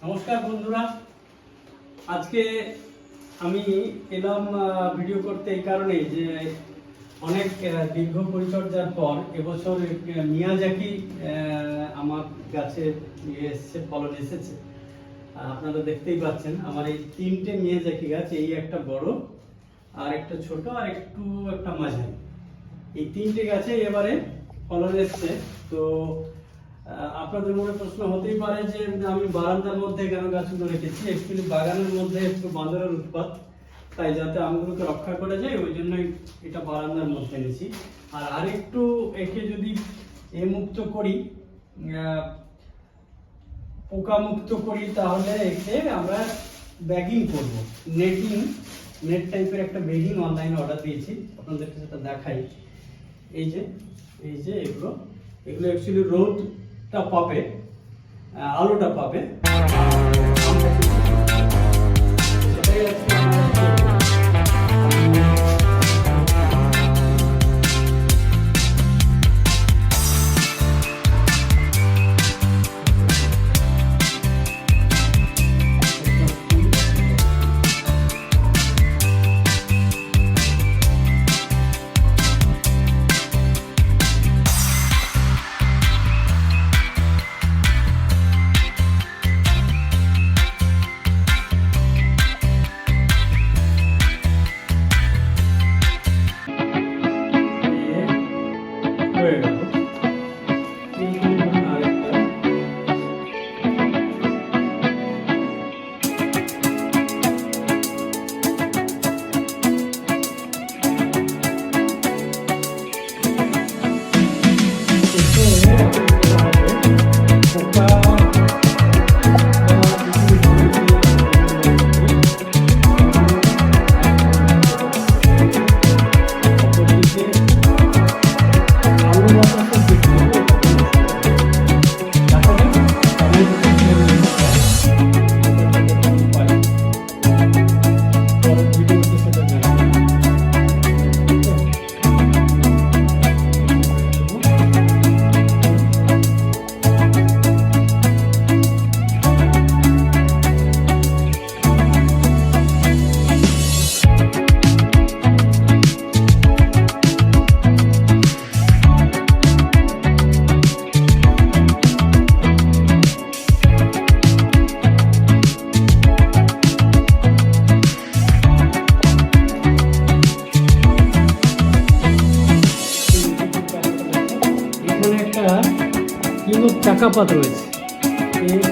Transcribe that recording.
নমস্কার বন্ধুরা, আজকে আমি এলাম ভিডিও করতে এই কারণে যে অনেক দীর্ঘ পরিচর্যার পর এবছর মিয়াজাকি আমার গাছে এসেছে, ফলন এসেছে। আপনারা দেখতেই পাচ্ছেন আমার এই তিনটে মিয়াজাকি গাছ, এই একটা বড়, আর একটা ছোট, আর একটা মাঝারি। এই তিনটে গাছে এবারে ফলন এসছে। তো আপনাদের মনে প্রশ্ন হতেই পারে যে আমি বারান্দার মধ্যে কেন গাছগুলো রেখেছি। অ্যাকচুয়ালি বাগানের মধ্যে একটু বাঁদরের উৎপাত, তাই যাতে আমগুলোকে রক্ষা করা যায় ওই জন্যই এটা বারান্দার মধ্যে এনেছি। আর আরেকটু একে যদি মুক্ত করি, পোকা মুক্ত করি, তাহলে একে আমরা ব্যাগিং করব। নেট টাইপের একটা ব্যাগিং অনলাইনে অর্ডার দিয়েছি, আপনাদেরকে সেটা দেখাই। এই যে এগুলো অ্যাকচুয়ালি রোদটা পাবে, আলোটা পাবে, সেটাই আজকে হয়ে গেল। চাকাপাত রয়েছে।